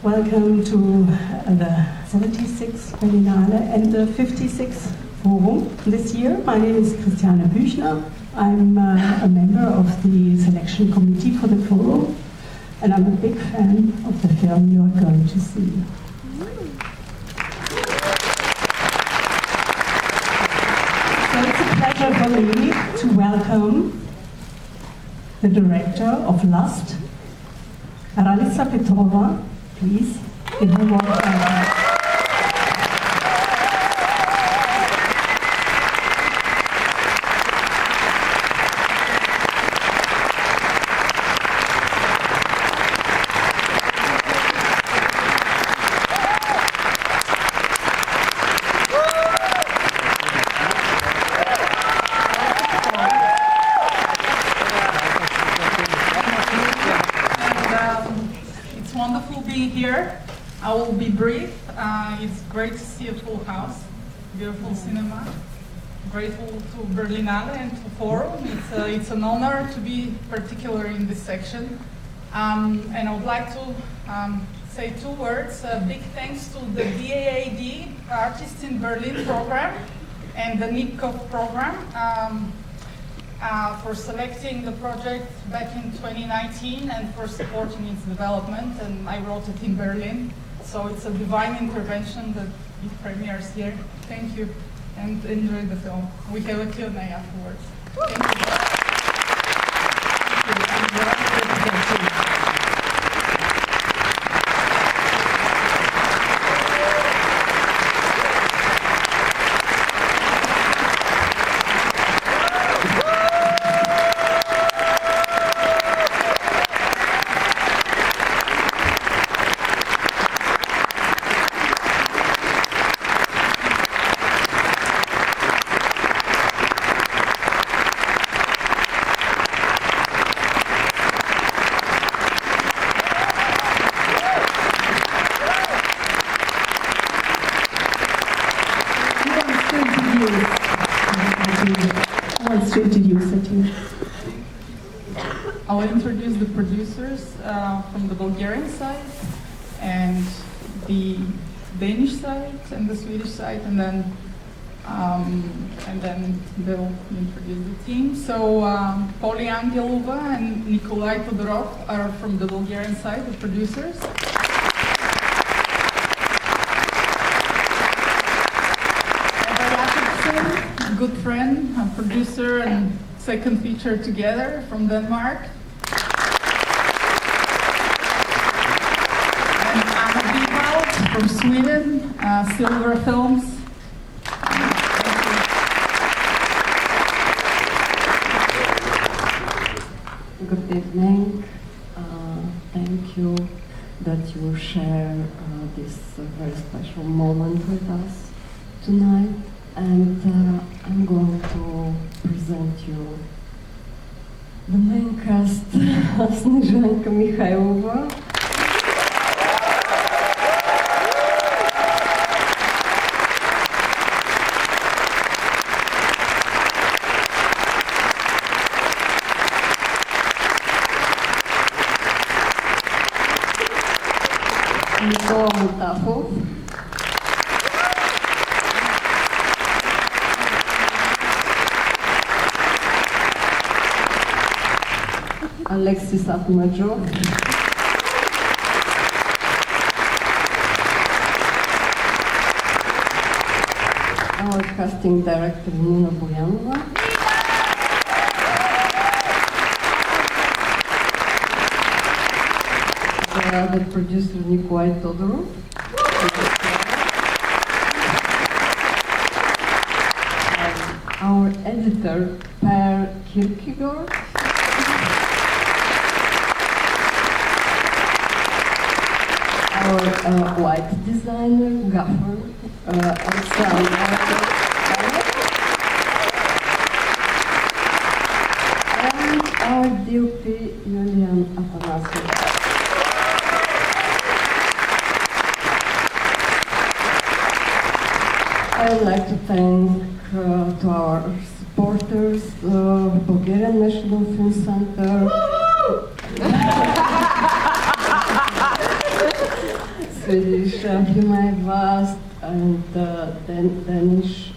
Welcome to the 76th Berlinale and the 56th Forum this year. My name is Christiane Büchner. I'm a member of the selection committee for the Forum, and I'm a big fan of the film you are going to see. So it's a pleasure for me to welcome the director of Lust, Ralitza Petrova. Please give her a warm welcome. Here. I will be brief. It's great to see a full house, beautiful cinema. Grateful to Berlinale and to Forum. It's an honor to be particular in this section. And I would like to say two words. Big thanks to the DAAD Artists in Berlin program and the NIPCOV program for selecting the project back in 2019 and for supporting its development. And I wrote it in Berlin, so it's a divine intervention that it premieres here. Thank you, and enjoy the film. We have a Q&A afterwards. Thank you. I'll introduce the producers from the Bulgarian side and the Danish side and the Swedish side, and then they'll introduce the team. So Polly Angelova and Nikolai Todorov are from the Bulgarian side, the producers. Good friend, a producer and second feature together from Denmark. And Anna Bivald from Sweden, Silver Films. Good evening. Thank you that you share this very special moment with us tonight. And I'm going to present you the main cast of Snejanka Mihaylova. Никола Мутахов. Alexis Atmajov. Our casting director Nina Boyanova. The other producer Nikolai Todorov. Our editor Per Kierkegaard. Our light designer, gaffer, Alexander, and our DOP, Julian Afanasyev. I would like to thank to our supporters, Bulgarian National Film Center, Swedish Humanivast and Danish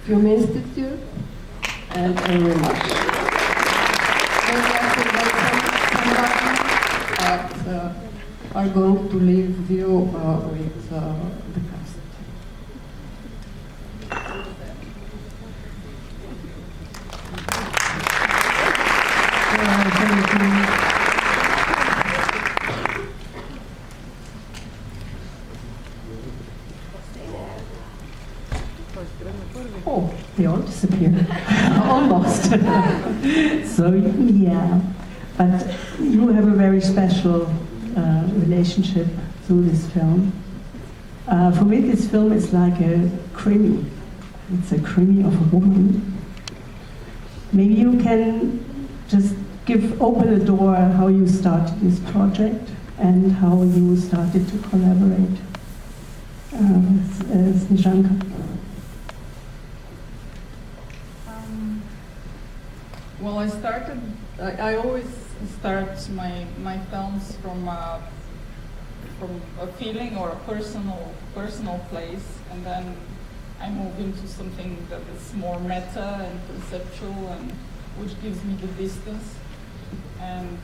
Film Institute, and very much. But are going to leave you with the cast. Oh, they all disappeared. Almost. So, yeah. But you have a very special relationship through this film. For me, this film is like a krimi. It's a krimi of a woman. Maybe you can just open a door how you started this project and how you started to collaborate with Snejanka. Well, I always start my films from a feeling or a personal place, and then I move into something that is more meta and conceptual, and which gives me the distance. And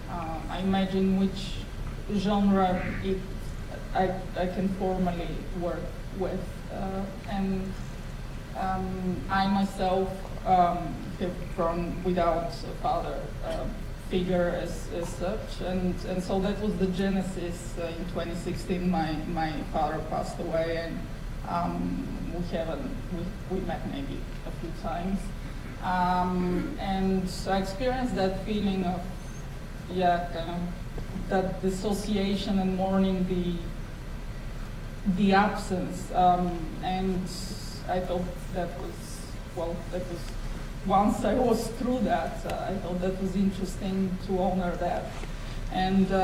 I imagine which genre I can formally work with. I myself have grown without a father figure as such, and so that was the genesis. In 2016, my father passed away, and we met maybe a few times, and I experienced that feeling of kind of that dissociation and mourning the absence, and I thought that was once I was through that, I thought that was interesting to honor that, and to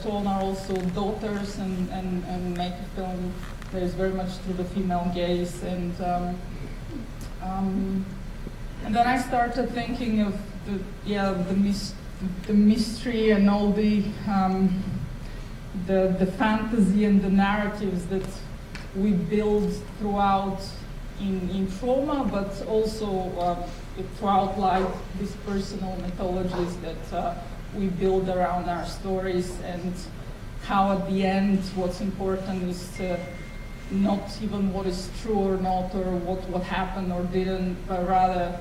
honor also daughters and make a film that is very much through the female gaze, and then I started thinking of the mystery and all the fantasy and the narratives that we build throughout in trauma, but also throughout life, these personal mythologies that we build around our stories, and how at the end what's important is not even what is true or not, or what happened or didn't, but rather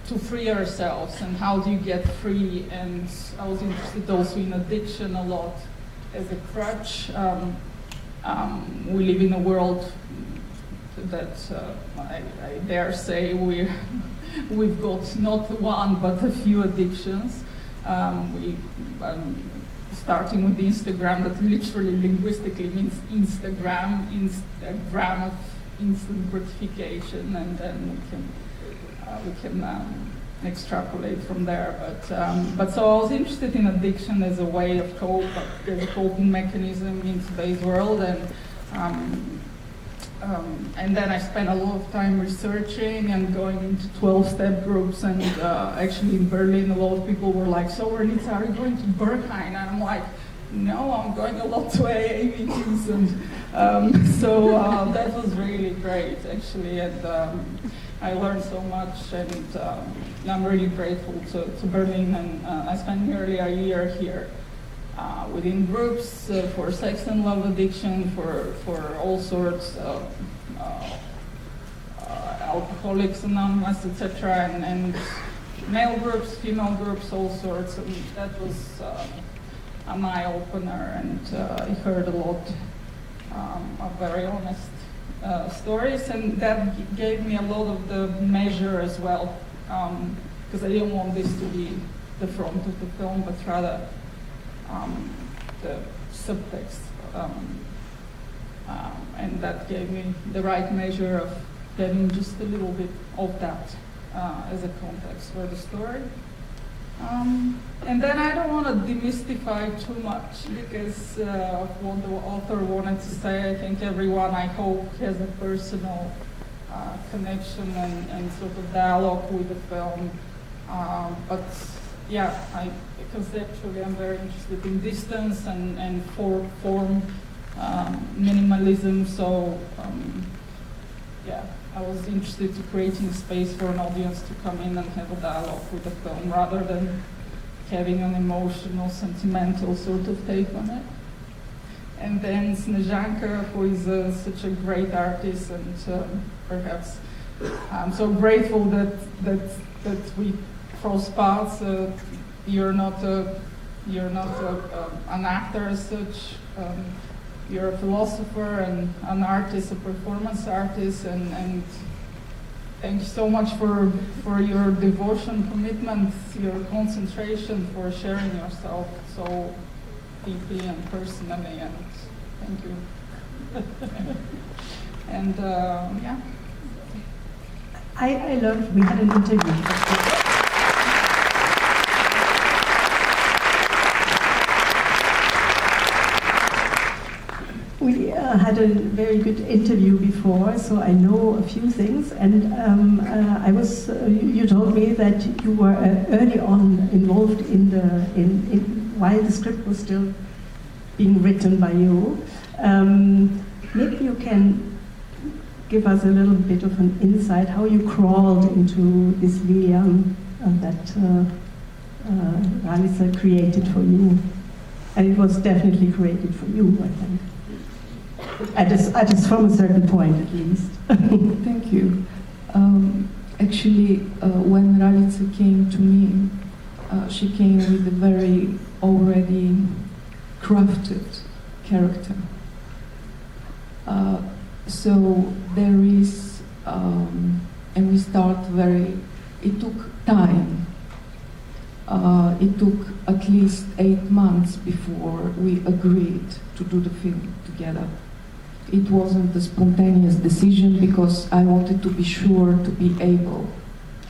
to free ourselves, and how do you get free. And I was interested also in addiction a lot as a crutch. We live in a world that I dare say we've got not one but a few addictions. Starting with Instagram, that literally linguistically means Instagram of instant gratification, and then we can extrapolate from there. But so I was interested in addiction as a way of as a coping mechanism in today's world, and then I spent a lot of time researching and going into 12-step groups, and actually in Berlin a lot of people were like, "So Ralitza, are you going to Berghain?" And I'm like, "No, I'm going a lot to AA meetings," and so that was really great actually, and I learned so much, and I'm really grateful to Berlin, and I spent nearly a year here within groups for sex and love addiction, for all sorts of Alcoholics Anonymous, etc., and male groups, female groups, all sorts, and that was an eye-opener, and I heard a lot of very honest stories, and that gave me a lot of the measure as well, because I didn't want this to be the front of the film, but rather the subtext, and that gave me the right measure of getting just a little bit of that as a context for the story. And then I don't want to demystify too much, because of what the author wanted to say. I think everyone, I hope, has a personal connection and sort of dialogue with the film. But because actually I'm very interested in distance and form minimalism. So I was interested to creating space for an audience to come in and have a dialogue with the film rather than having an emotional, sentimental sort of take on it. And then Snejanka, who is such a great artist, and perhaps I'm so grateful that we cross paths. You're not an actor as such. You're a philosopher and an artist, a performance artist, and thank you so much for your devotion, commitment, your concentration, for sharing yourself so deeply and personally, and thank you. And I learned, we had an interview. We had a very good interview before, so I know a few things. And you told me that you were early on involved while the script was still being written by you. Maybe you can give us a little bit of an insight how you crawled into this Lilian that Ralitza created for you. And it was definitely created for you, I think. At least from a certain point, at least. Thank you. Actually, when Ralitza came to me, she came with a very already crafted character. So there is, and we start it took time. It took at least 8 months before we agreed to do the film together. It wasn't a spontaneous decision because I wanted to be sure to be able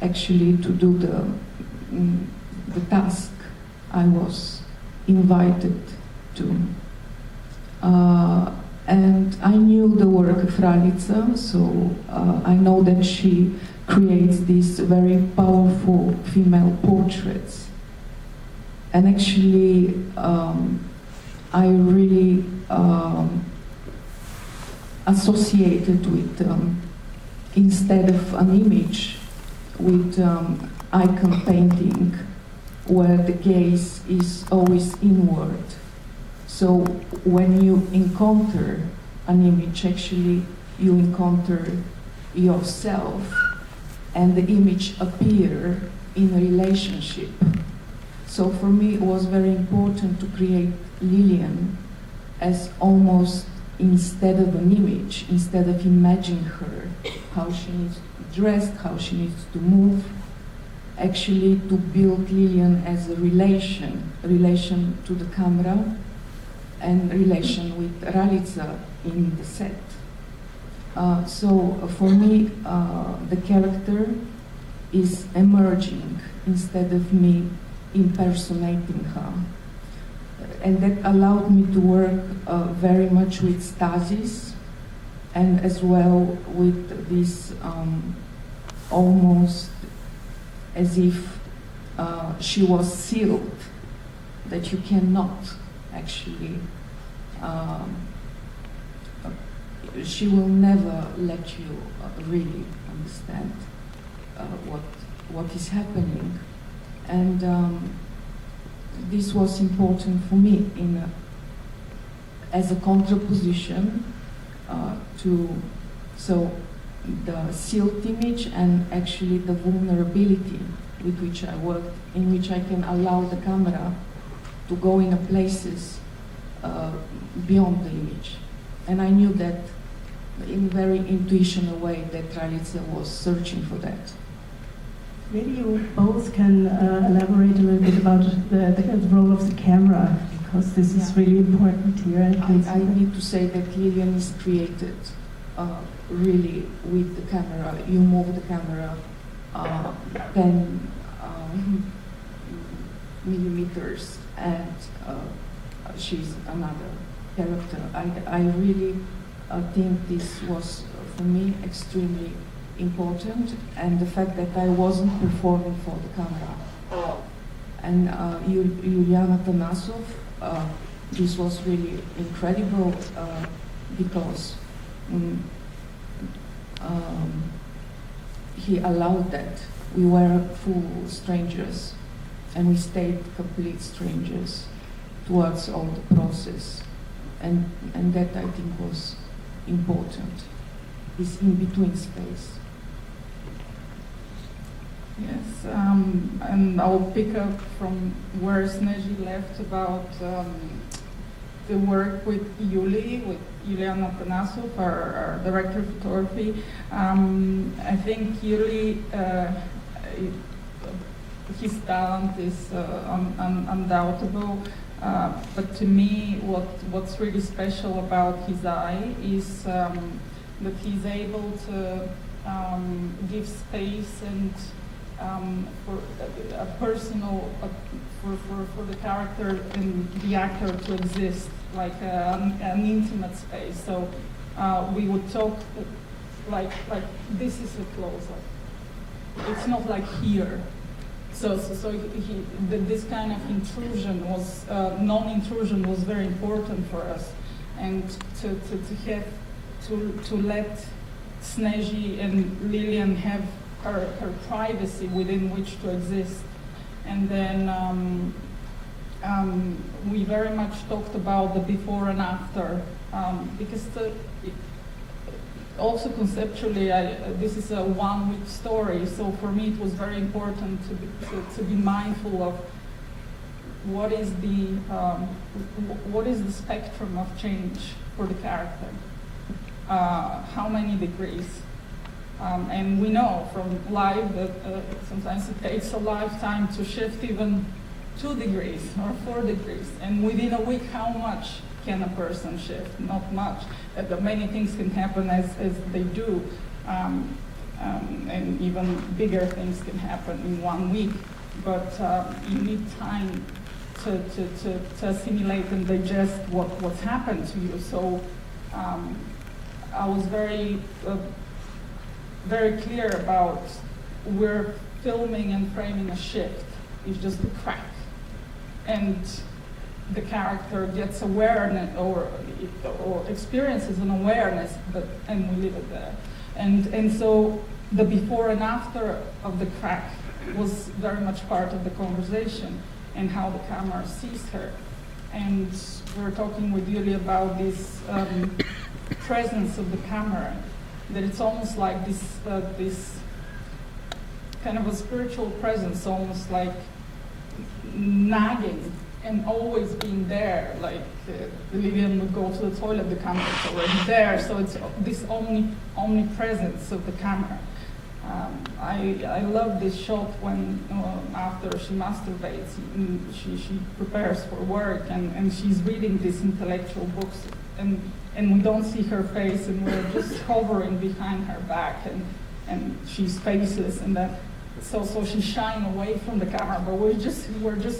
actually to do the task I was invited to. And I knew the work of Ralitza, so I know that she creates these very powerful female portraits. And actually, I really associated with, instead of an image, with icon painting, where the gaze is always inward. So when you encounter an image, actually you encounter yourself, and the image appear in a relationship. So for me, it was very important to create Lilian as almost, instead of an image, instead of imagining her, how she needs to be dressed, how she needs to move, actually to build Lilian as a relation to the camera and relation with Ralitza in the set. So for me, the character is emerging instead of me impersonating her. And that allowed me to work very much with stasis, and as well with this almost as if she was sealed, that you cannot actually, she will never let you really understand what is happening. And this was important for me as a contraposition so the sealed image and actually the vulnerability with which I worked, in which I can allow the camera to go in places beyond the image. And I knew that in very intuitional way that Ralitza was searching for that. Maybe you both can elaborate a little bit about the role of the camera, because this is really important here. I need to say that Lilian is created really with the camera. You move the camera 10 millimeters, and she's another character. I really think this was, for me, extremely important, and the fact that I wasn't performing for the camera. And Yuliana Tanasov, this was really incredible because he allowed that. We were full strangers, and we stayed complete strangers towards all the process, and that I think was important. This in-between space. Yes, and I'll pick up from where Sneji left about the work with Yuliana Tanasov, our director of photography. I think Yuli, his talent is undoubtable, but to me what's really special about his eye is that he's able to give space and for a personal, for the character and the actor to exist, like an intimate space. So we would talk like this is a close-up. It's not like here. So this kind of intrusion was, non-intrusion was very important for us, and to let Sneji and Lilian have her privacy within which to exist. And then we very much talked about the before and after, because also conceptually, this is a one-week story, so for me it was very important to be mindful of what is the spectrum of change for the character, how many degrees. And we know from life that sometimes it takes a lifetime to shift even 2 degrees or 4 degrees. And within a week, how much can a person shift? Not much. Many things can happen as they do. And even bigger things can happen in 1 week. But you need time to assimilate and digest what's happened to you. So I was very clear about we're filming and framing a shift. It's just a crack. And the character gets awareness or experiences an awareness, and we leave it there. And so the before and after of the crack was very much part of the conversation and how the camera sees her. And we were talking with Yuli about this presence of the camera, that it's almost like this kind of a spiritual presence, almost like nagging and always being there. Like Lilian would go to the toilet, the camera's already there. So it's this omnipresence of the camera. I love this shot when after she masturbates, she prepares for work and she's reading these intellectual books, and we don't see her face, and we're just hovering behind her back, and she's faceless, and that. So she's shying away from the camera, but we're just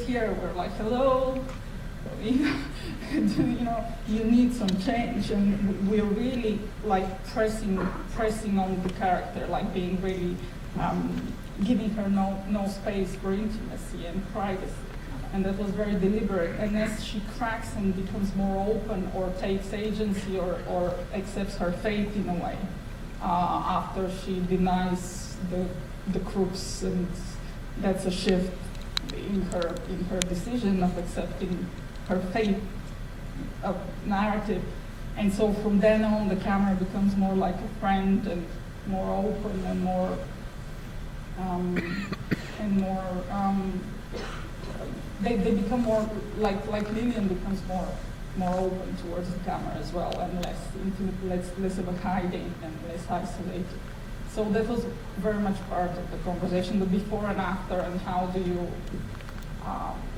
here. We're like, hello, you need some change, and we're really like pressing on the character, like being really giving her no space for intimacy and privacy, and that was very deliberate. And as she cracks and becomes more open, or takes agency, or accepts her fate in a way, after she denies the crooks, and that's a shift in her decision of accepting her fate of narrative. And so from then on, the camera becomes more like a friend, and more open, and more they become more like Lilian becomes more open towards the camera as well, and less intimate, less of a hiding, and less isolated. So that was very much part of the conversation, the before and after, and how do you,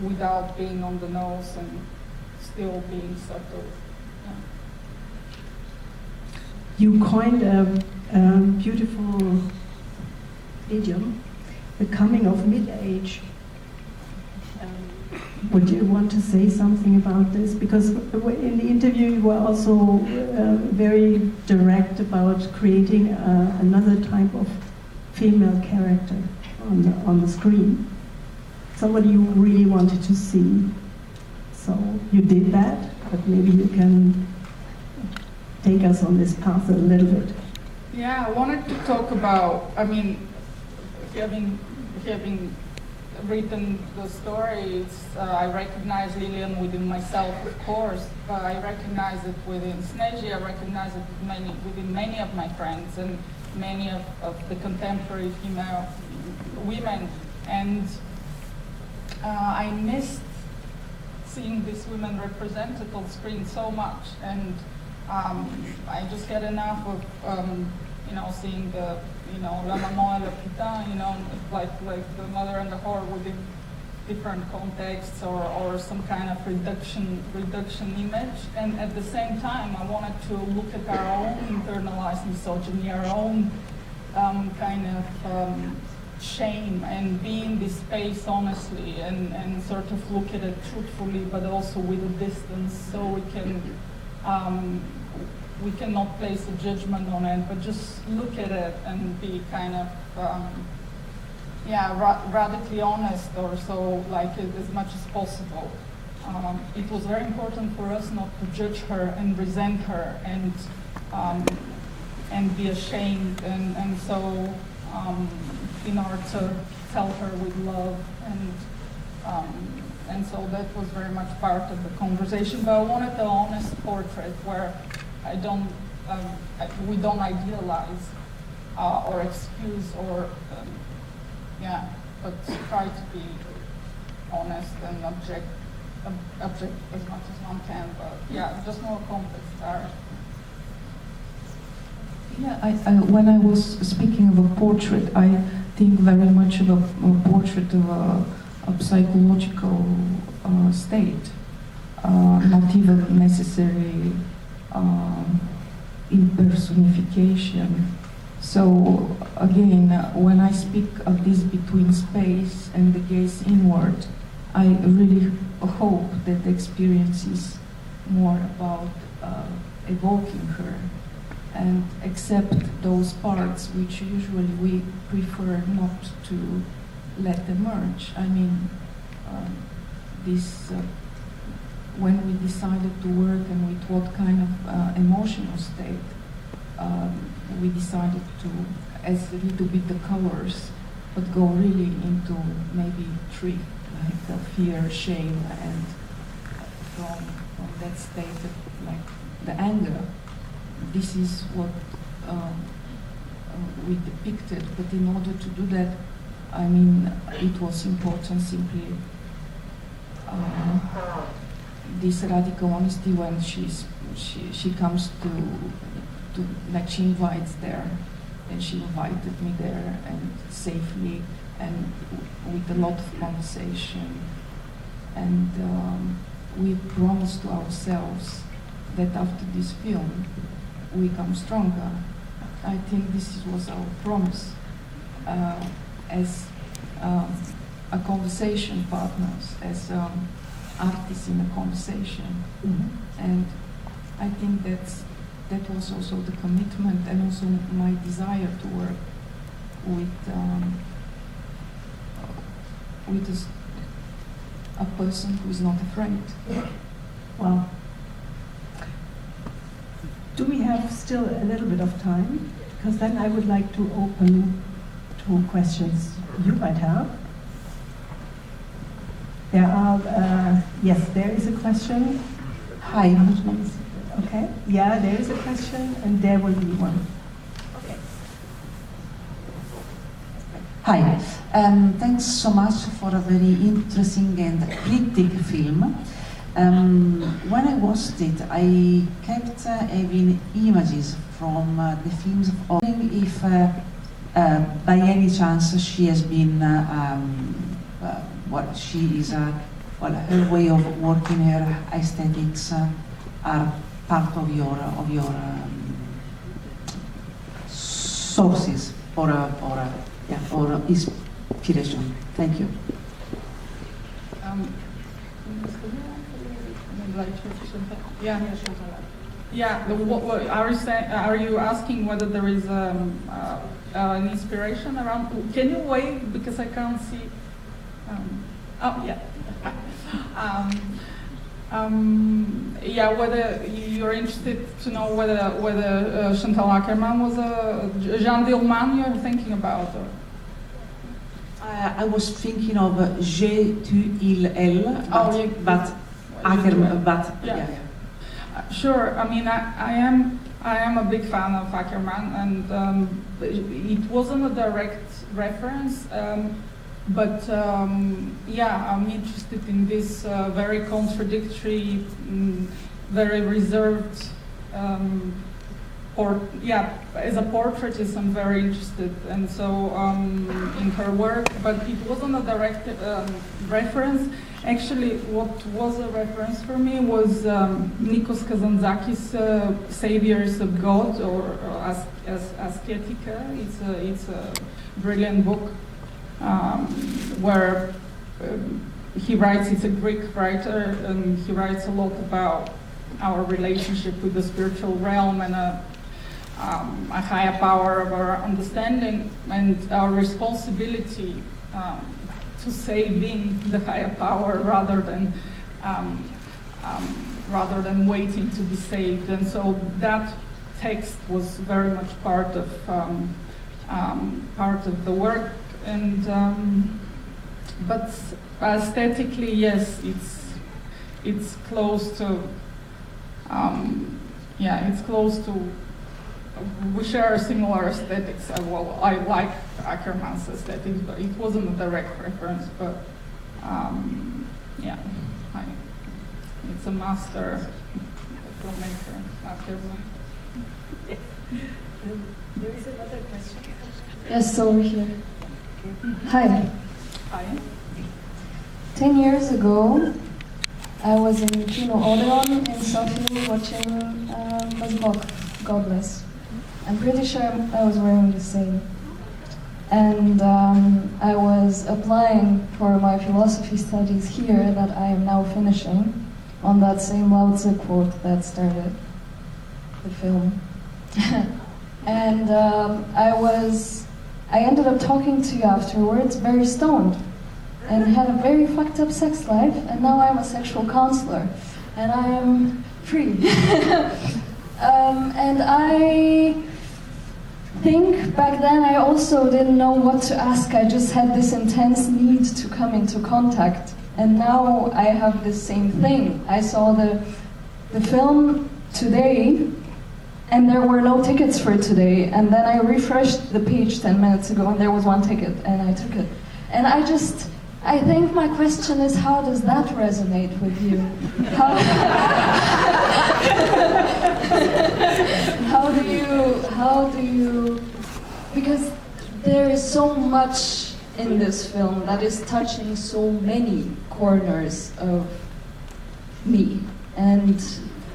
without being on the nose and still being subtle. Yeah. You coined a beautiful idiom, the coming of mid-age. Would you want to say something about this? Because in the interview you were also very direct about creating another type of female character on the screen. somebody you really wanted to see. So you did that, but maybe you can take us on this path a little bit. Yeah, I wanted to talk about, I mean, having written the story, I recognize Lilian within myself, of course, but I recognize it within Sneji, I recognize it within many of my friends and many of the contemporary female women. And I missed seeing these women represented on screen so much. And I just had enough of, seeing the, la maman et le putain, like the mother and the whore within different contexts or some kind of reduction image. And at the same time, I wanted to look at our own internalized misogyny, our own kind of shame, and be in this space honestly and sort of look at it truthfully, but also with a distance, so we cannot place a judgment on it, but just look at it and be kind of radically honest, or so, like it as much as possible. It was very important for us not to judge her and resent her and be ashamed, and so in order to tell her with love, and so that was very much part of the conversation. But I wanted the honest portrait where we don't idealize or excuse or but try to be honest and object as much as one can. But just more context. When I was speaking of a portrait, I think very much of a portrait of a psychological state, not even necessarily impersonification. So again, when I speak of this between space and the gaze inward, I really hope that the experience is more about evoking her and accept those parts which usually we prefer not to let emerge. I mean, when we decided to work and with what kind of emotional state, we decided to, as a little bit the colors, but go really into maybe three, like fear, shame, and from that state of like the anger. This is what we depicted, but in order to do that, I mean, it was important simply this radical honesty when she comes to like she invites there, and she invited me there, and safely and with a lot of conversation, and we promised to ourselves that after this film we come stronger. I think this was our promise as a conversation partners, as artists in a conversation. Mm-hmm. And I think that was also the commitment and also my desire to work with a person who is not afraid. Wow. Do we have still a little bit of time? Because then I would like to open to questions you might have. There are, yes, there is a question. Hi. Okay, yeah, there is a question, and there will be one. Okay. Hi, thanks so much for a very interesting and cryptic film. When I watched it, I kept having images from the films of wondering if by any chance she has been what she is her way of working, her aesthetics are part of your sources or inspiration. Thank you. Are you asking whether there is an inspiration around? Can you wave, because I can't see? Oh, yeah. Yeah, whether you're interested to know whether Chantal Akerman was a Jeanne Dillman you're thinking about? Or? I was thinking of G-2-L-L, but Ackerman, but yeah. Sure. I mean, I am a big fan of Ackerman, and it wasn't a direct reference. But yeah, I'm interested in this very contradictory, very reserved, as a portraitist, I'm very interested, and so in her work. But it wasn't a direct reference. Actually, what was a reference for me was Nikos Kazantzakis' Saviors of God, or Asketika. It's a brilliant book. Where he writes, he's a Greek writer, and he writes a lot about our relationship with the spiritual realm and a higher power of our understanding and our responsibility to saving the higher power rather than waiting to be saved. And so that text was very much part of the work. And but aesthetically, yes, it's close to it's close to. We share similar aesthetics. Well, I like Ackerman's aesthetics, but it wasn't a direct reference. But it's a master filmmaker, Ackerman. There is another question. Yes, over here. Hi. Hi. 10 years ago, I was in Kino Odeon in Sofia watching Mazbok, Godless. I'm pretty sure I was wearing the same. And I was applying for my philosophy studies here that I am now finishing on that same Lao Tzu quote that started the film. And I ended up talking to you afterwards, very stoned, and had a very fucked up sex life, and now I'm a sexual counselor, and I am free. And I think back then I also didn't know what to ask. I just had this intense need to come into contact, and now I have the same thing. I saw the film today, and there were no tickets for today, and then I refreshed the page 10 minutes ago and there was one ticket, and I took it. And I think my question is, how does that resonate with you? How do you, because there is so much in this film that is touching so many corners of me, and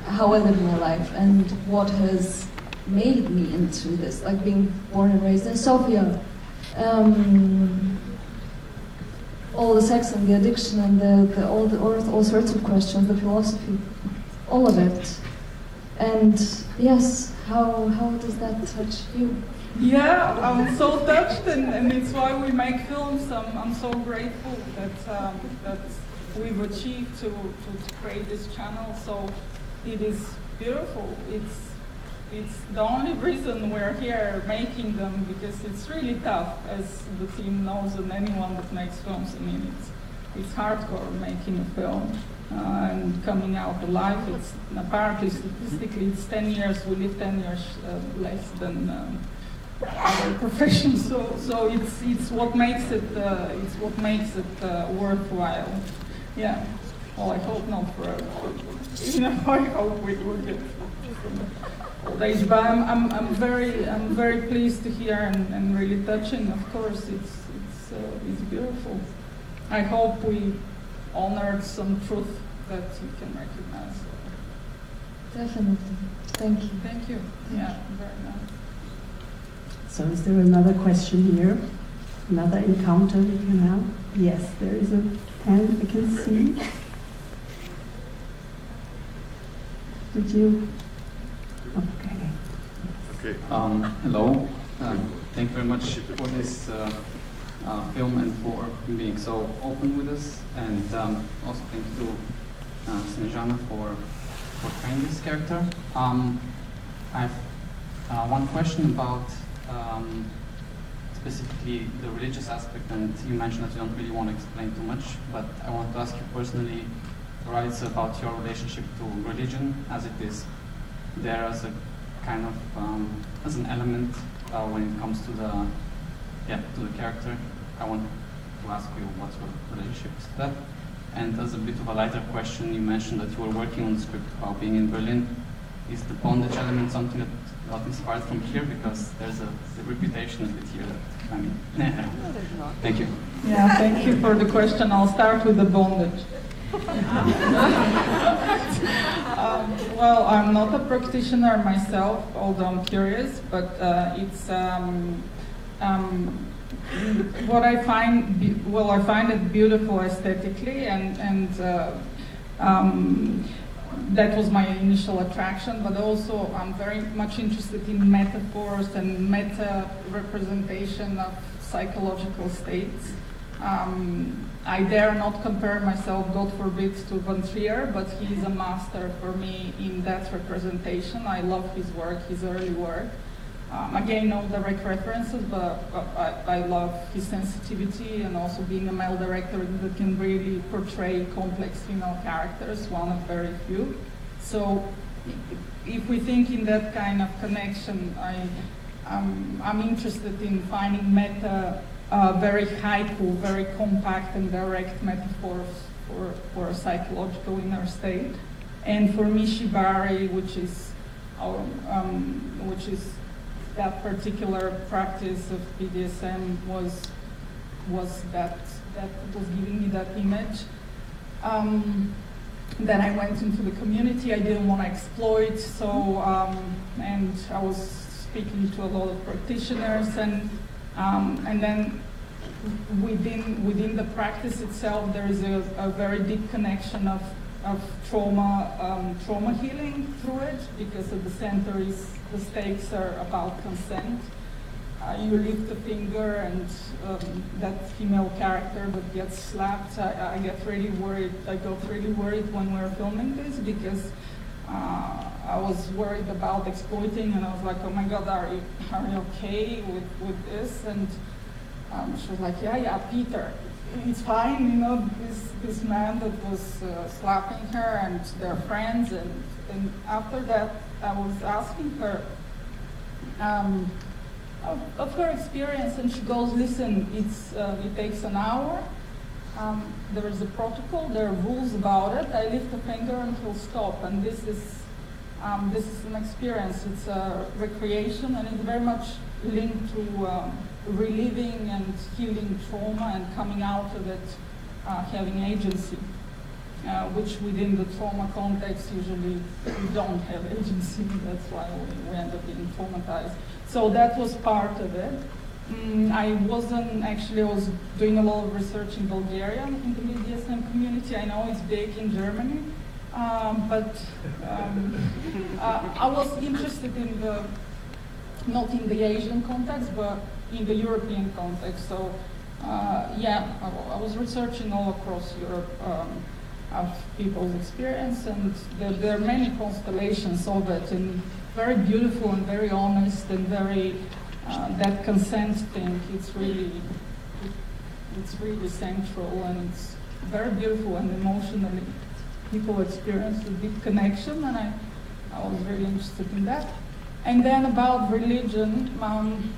how I live my life, and what has made me into this, like being born and raised in Sofia. All the sex and the addiction and all sorts of questions, the philosophy, all of it. And yes, how does that touch you? Yeah, I'm so touched, and it's why we make films. I'm so grateful that we've achieved to create this channel. So it is beautiful. It's the only reason we're here making them, because it's really tough, as the team knows, and anyone that makes films. I mean, it's hardcore making a film and coming out alive. It's apparently statistically it's 10 years. We live 10 years less than other professions. So it's what makes it worthwhile. Yeah. Well, I hope not forever. I hope we will get old age. But I'm very pleased to hear and really touching. Of course, it's beautiful. I hope we honored some truth that you can recognize. Definitely. Thank you. Thank you. Yeah, very nice. So is there another question here? Another encounter we can have? Yes, there is a hand I can see. Did you? Okay. Okay. Hello. Thank you very much for this film and for being so open with us. And also thank you to Snejanka for portraying this character. I have one question about specifically the religious aspect, and you mentioned that you don't really want to explain too much, but I want to ask you personally, Ralitza, about your relationship to religion as it is there as a kind of as an element when it comes to the character. I want to ask you what's your relationship to that. And as a bit of a lighter question, you mentioned that you were working on the script while being in Berlin. Is the bondage element something that got inspired from here? Because there's a reputation of it here that, I mean, thank you. Yeah, thank you for the question. I'll start with the bondage. Well, I'm not a practitioner myself, although I'm curious, but it's what I find. Well, I find it beautiful aesthetically, and that was my initial attraction. But also, I'm very much interested in metaphors and meta representation of psychological states. I dare not compare myself, God forbid, to Van Trier, but he's a master for me in that representation. I love his work, his early work. Again, no direct references, but I love his sensitivity, and also being a male director that can really portray complex female characters, one of very few. So if we think in that kind of connection, I'm interested in finding meta, very haiku, very compact and direct metaphors for a psychological inner state. And for me, shibari, which is that particular practice of BDSM, was that was giving me that image. Then I went into the community. I didn't want to exploit, so and I was speaking to a lot of practitioners, and then within the practice itself, there is a very deep connection of trauma healing through it, because at the center the stakes are about consent. You lift a finger, and that female character that gets slapped, I get really worried. I got really worried when we were filming this, because I was worried about exploiting, and I was like, oh my God, are you okay with this? And she was like, yeah, Peter, it's fine, you know, this man that was slapping her, and their friends, and after that, I was asking her of her experience, and she goes, listen, it takes an hour, there is a protocol, there are rules about it, I lift a finger and he'll stop, and this is an experience, it's a recreation, and it's very much linked to reliving and healing trauma and coming out of it, having agency, which within the trauma context usually we don't have agency. That's why we end up being traumatized. So that was part of it. I was doing a lot of research in Bulgaria in the BDSM community. I know it's big in Germany, but I was interested in not in the Asian context, but in the European context. So I was researching all across Europe of people's experience, and there are many constellations of it, and very beautiful and very honest, and very that consent thing. It's really central, and it's very beautiful, and emotionally people experience a deep connection, and I was really interested in that. And then about religion, I'm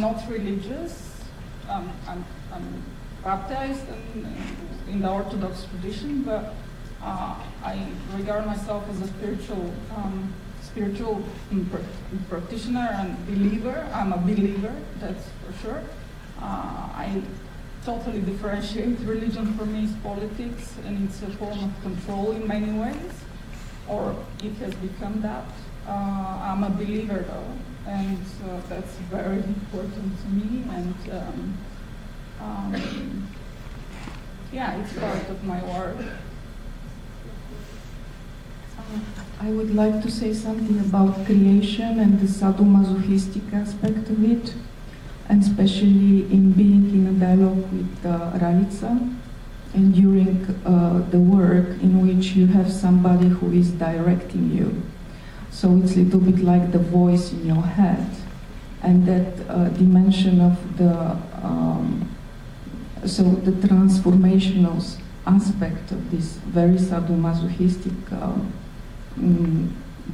not religious. I'm baptized in the Orthodox tradition, but I regard myself as a spiritual practitioner and believer. I'm a believer, that's for sure. I totally differentiate. Religion for me is politics, and it's a form of control in many ways, or it has become that. I'm a believer though, and that's very important to me, and it's part of my work. I would like to say something about creation and the sadomasochistic aspect of it, and especially in being in a dialogue with Ralitza, and during the work in which you have somebody who is directing you. So it's a little bit like the voice in your head, and that dimension of so the transformational aspect of this very sadomasochistic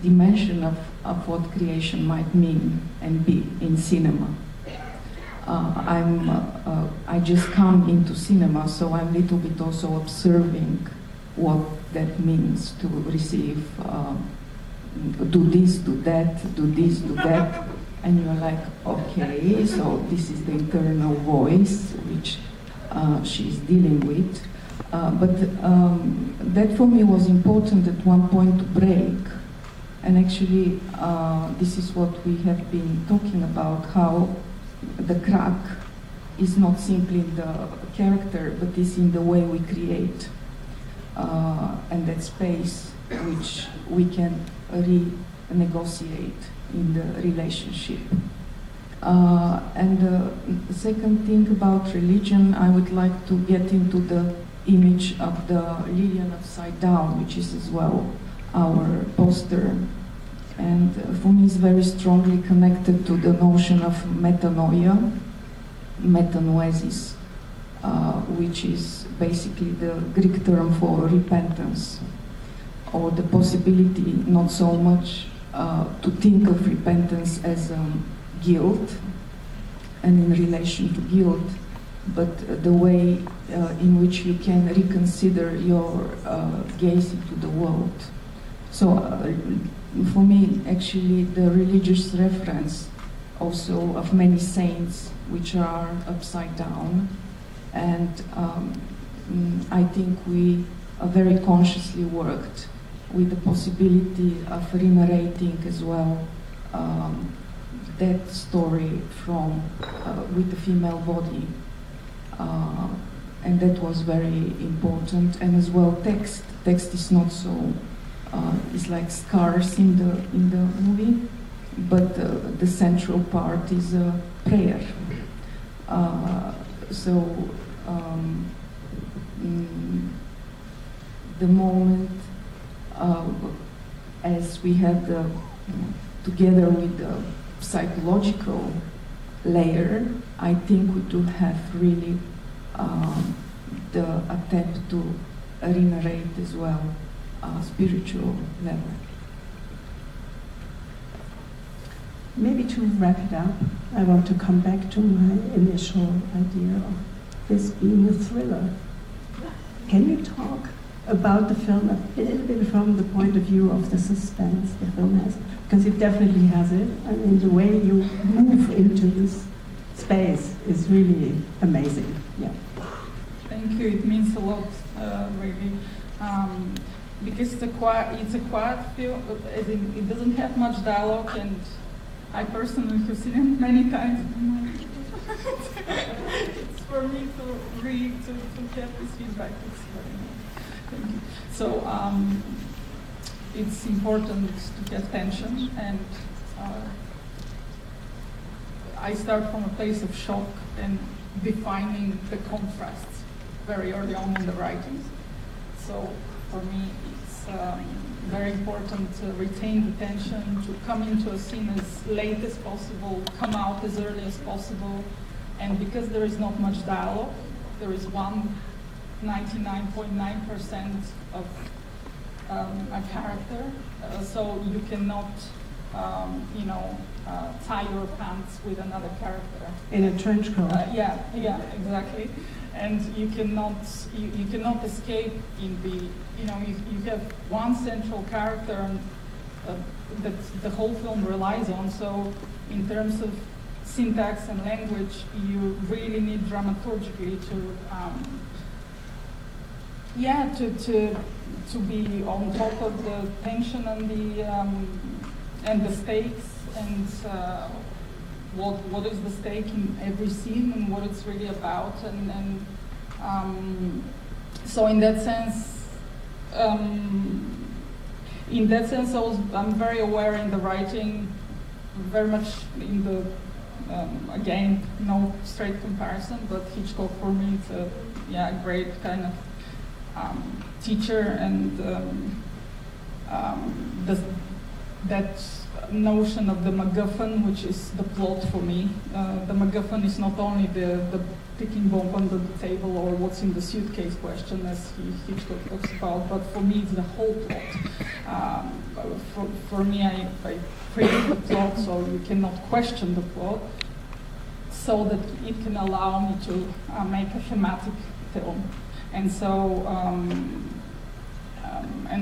dimension of what creation might mean and be in cinema. I just come into cinema, so I'm a little bit also observing what that means to receive, do this, do that, do this, do that, and you're like, okay, so this is the internal voice which she's dealing with. But that for me was important at one point to break. And actually, this is what we have been talking about, how the crack is not simply in the character, but is in the way we create. And that space which we can renegotiate in the relationship. And the second thing about religion, I would like to get into the image of the Lilian upside down, which is as well our poster. And for me, it's very strongly connected to the notion of metanoia, metanoesis, which is basically the Greek term for repentance, or the possibility not so much to think of repentance as guilt and in relation to guilt, but the way in which you can reconsider your gaze into the world. So for me, actually, the religious reference also of many saints which are upside down, and I think we very consciously worked with the possibility of re-narrating as well that story from with the female body, and that was very important. And as well, text is not so is like scarce in the movie, but the central part is a prayer. The moment as we had together with the psychological layer, I think we do have really the attempt to re-narrate as well spiritual level. Maybe to wrap it up, I want to come back to my initial idea of this being a thriller. Can you talk about the film a little bit from the point of view of the suspense the film has? Because it definitely has it. I mean, the way you move into this space is really amazing. Yeah. Thank you. It means a lot, really. Because it's a quiet film. It doesn't have much dialogue, and I personally have seen it many times. It's for me to read, to get this feedback. It's very nice. Thank you. So it's important to get tension, and I start from a place of shock and defining the contrasts very early on in the writing. So for me, it's very important to retain the tension, to come into a scene as late as possible, come out as early as possible. And because there is not much dialogue, there is 99.9% of a character, so you cannot, tie your pants with another character. In a trench coat. Yeah, exactly. And you cannot escape in the, you have one central character that the whole film relies on. So in terms of syntax and language, you really need dramaturgically to be on top of the tension and the stakes, and what is the stake in every scene and what it's really about, and so in that sense, in that sense, I'm very aware in the writing, very much in the, again, no straight comparison, but Hitchcock for me is a great kind of teacher, and that notion of the MacGuffin, which is the plot for me. The MacGuffin is not only the ticking bomb under the table or what's in the suitcase question, as Hitchcock talks about, but for me it's the whole plot. For me, I create the plot so you cannot question the plot, so that it can allow me to make a thematic film. And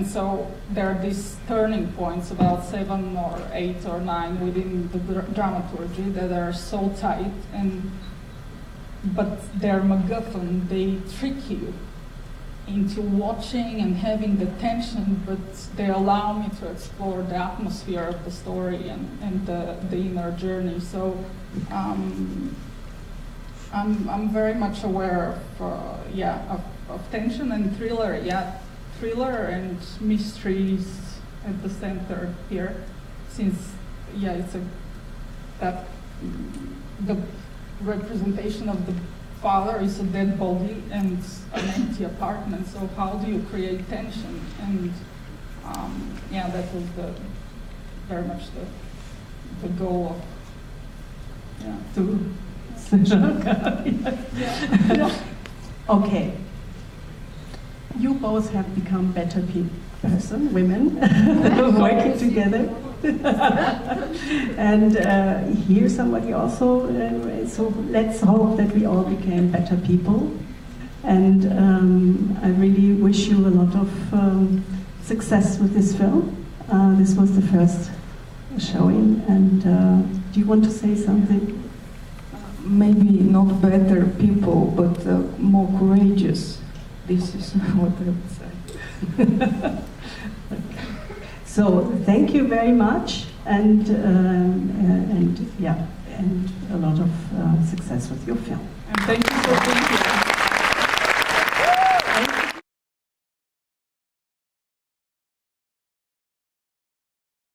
so there are these turning points, about 7 or 8 or 9 within the dramaturgy, that are so tight, but they're MacGuffin. They trick you into watching and having the tension, but they allow me to explore the atmosphere of the story and the inner journey. So I'm very much aware of tension and thriller. Thriller and mysteries at the center here, since it's the representation of the father is a dead body and an empty apartment. So how do you create tension? And that was very much the goal of to Snejanka. Okay. You both have become better women, working together. And here somebody also, so let's hope that we all became better people. And I really wish you a lot of success with this film. This was the first showing, and do you want to say something? Maybe not better people, but more courageous. This is what I would say. So thank you very much, and a lot of success with your film. And thank you for being here.